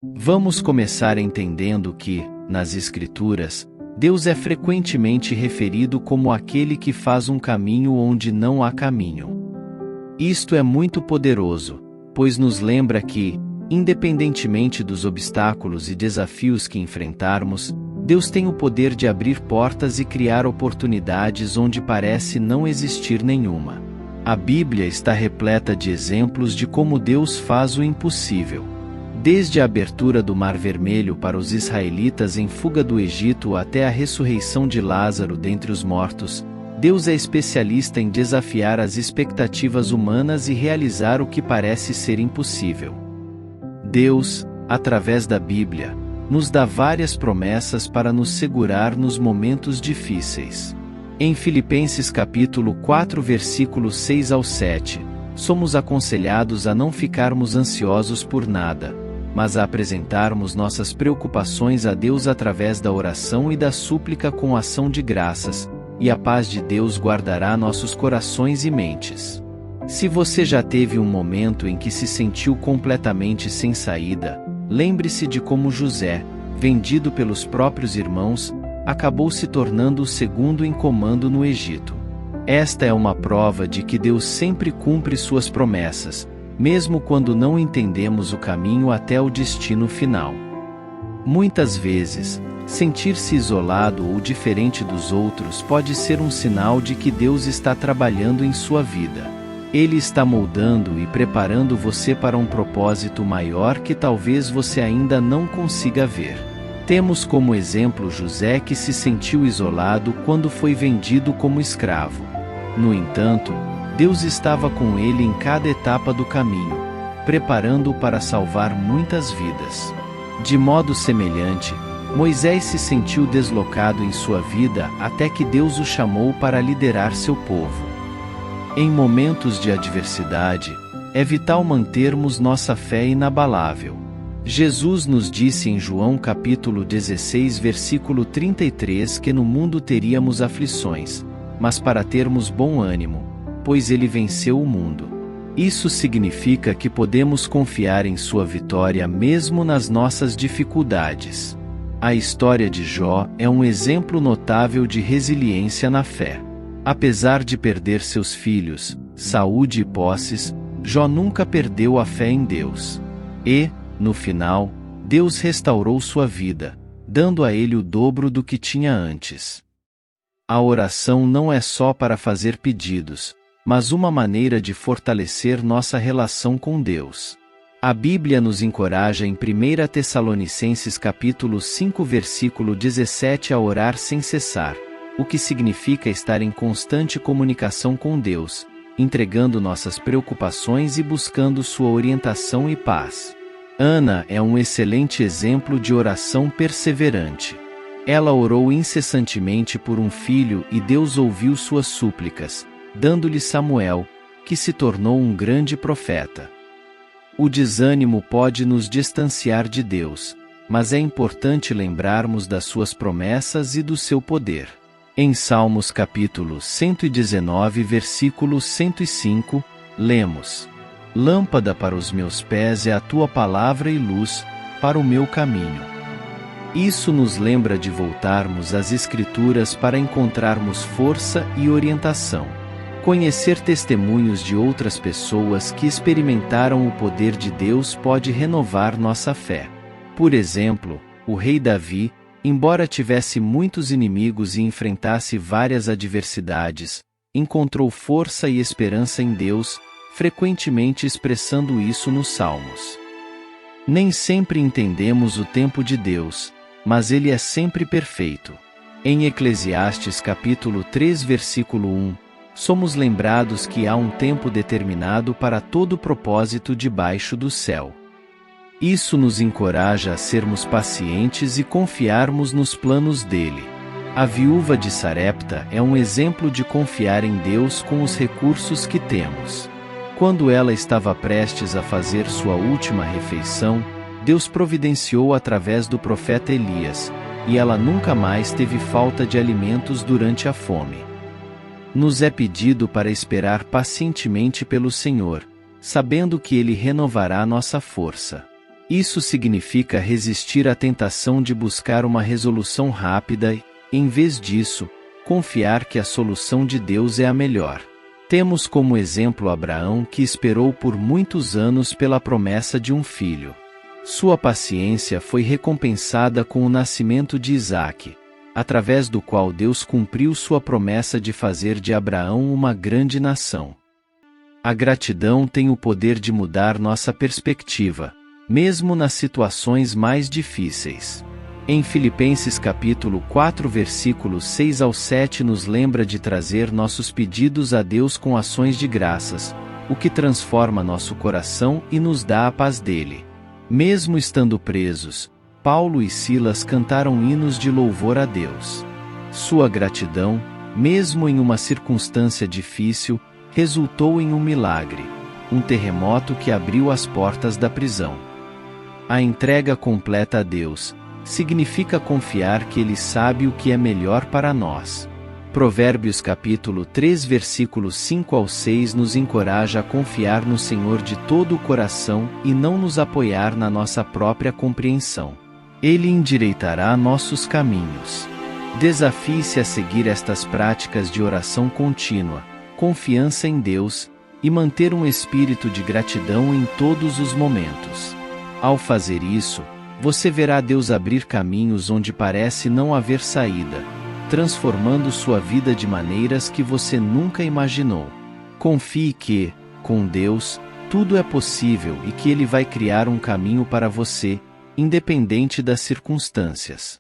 Vamos começar entendendo que, nas Escrituras, Deus é frequentemente referido como aquele que faz um caminho onde não há caminho. Isto é muito poderoso, pois nos lembra que, independentemente dos obstáculos e desafios que enfrentarmos, Deus tem o poder de abrir portas e criar oportunidades onde parece não existir nenhuma. A Bíblia está repleta de exemplos de como Deus faz o impossível. Desde a abertura do Mar Vermelho para os israelitas em fuga do Egito até a ressurreição de Lázaro dentre os mortos, Deus é especialista em desafiar as expectativas humanas e realizar o que parece ser impossível. Deus, através da Bíblia, nos dá várias promessas para nos segurar nos momentos difíceis. Em Filipenses capítulo 4 versículos 6 ao 7, somos aconselhados a não ficarmos ansiosos por nada, mas a apresentarmos nossas preocupações a Deus através da oração e da súplica com ação de graças, e a paz de Deus guardará nossos corações e mentes. Se você já teve um momento em que se sentiu completamente sem saída, lembre-se de como José, vendido pelos próprios irmãos, acabou se tornando o segundo em comando no Egito. Esta é uma prova de que Deus sempre cumpre suas promessas, mesmo quando não entendemos o caminho até o destino final. Muitas vezes, sentir-se isolado ou diferente dos outros pode ser um sinal de que Deus está trabalhando em sua vida. Ele está moldando e preparando você para um propósito maior que talvez você ainda não consiga ver. Temos como exemplo José, que se sentiu isolado quando foi vendido como escravo. No entanto, Deus estava com ele em cada etapa do caminho, preparando-o para salvar muitas vidas. De modo semelhante, Moisés se sentiu deslocado em sua vida até que Deus o chamou para liderar seu povo. Em momentos de adversidade, é vital mantermos nossa fé inabalável. Jesus nos disse em João capítulo 16 versículo 33 que no mundo teríamos aflições, mas para termos bom ânimo, pois ele venceu o mundo. Isso significa que podemos confiar em sua vitória mesmo nas nossas dificuldades. A história de Jó é um exemplo notável de resiliência na fé. Apesar de perder seus filhos, saúde e posses, Jó nunca perdeu a fé em Deus. E, no final, Deus restaurou sua vida, dando a ele o dobro do que tinha antes. A oração não é só para fazer pedidos, mas uma maneira de fortalecer nossa relação com Deus. A Bíblia nos encoraja em 1 Tessalonicenses capítulo 5 versículo 17 a orar sem cessar, o que significa estar em constante comunicação com Deus, entregando nossas preocupações e buscando sua orientação e paz. Ana é um excelente exemplo de oração perseverante. Ela orou incessantemente por um filho e Deus ouviu suas súplicas, dando-lhe Samuel, que se tornou um grande profeta. O desânimo pode nos distanciar de Deus, mas é importante lembrarmos das suas promessas e do seu poder. Em Salmos capítulo 119 versículo 105, lemos: Lâmpada para os meus pés é a tua palavra e luz para o meu caminho. Isso nos lembra de voltarmos às Escrituras para encontrarmos força e orientação. Conhecer testemunhos de outras pessoas que experimentaram o poder de Deus pode renovar nossa fé. Por exemplo, o rei Davi, embora tivesse muitos inimigos e enfrentasse várias adversidades, encontrou força e esperança em Deus, frequentemente expressando isso nos Salmos. Nem sempre entendemos o tempo de Deus, mas ele é sempre perfeito. Em Eclesiastes capítulo 3 versículo 1, somos lembrados que há um tempo determinado para todo propósito debaixo do céu. Isso nos encoraja a sermos pacientes e confiarmos nos planos dele. A viúva de Sarepta é um exemplo de confiar em Deus com os recursos que temos. Quando ela estava prestes a fazer sua última refeição, Deus providenciou através do profeta Elias, e ela nunca mais teve falta de alimentos durante a fome. Nos é pedido para esperar pacientemente pelo Senhor, sabendo que Ele renovará nossa força. Isso significa resistir à tentação de buscar uma resolução rápida e, em vez disso, confiar que a solução de Deus é a melhor. Temos como exemplo Abraão, que esperou por muitos anos pela promessa de um filho. Sua paciência foi recompensada com o nascimento de Isaque, através do qual Deus cumpriu sua promessa de fazer de Abraão uma grande nação. A gratidão tem o poder de mudar nossa perspectiva, mesmo nas situações mais difíceis. Em Filipenses capítulo 4 versículos 6 ao 7 nos lembra de trazer nossos pedidos a Deus com ações de graças, o que transforma nosso coração e nos dá a paz dele. Mesmo estando presos, Paulo e Silas cantaram hinos de louvor a Deus. Sua gratidão, mesmo em uma circunstância difícil, resultou em um milagre, um terremoto que abriu as portas da prisão. A entrega completa a Deus significa confiar que Ele sabe o que é melhor para nós. Provérbios capítulo 3 versículos 5 ao 6 nos encoraja a confiar no Senhor de todo o coração e não nos apoiar na nossa própria compreensão. Ele endireitará nossos caminhos. Desafie-se a seguir estas práticas de oração contínua, confiança em Deus, e manter um espírito de gratidão em todos os momentos. Ao fazer isso, você verá Deus abrir caminhos onde parece não haver saída, transformando sua vida de maneiras que você nunca imaginou. Confie que, com Deus, tudo é possível e que Ele vai criar um caminho para você, independente das circunstâncias.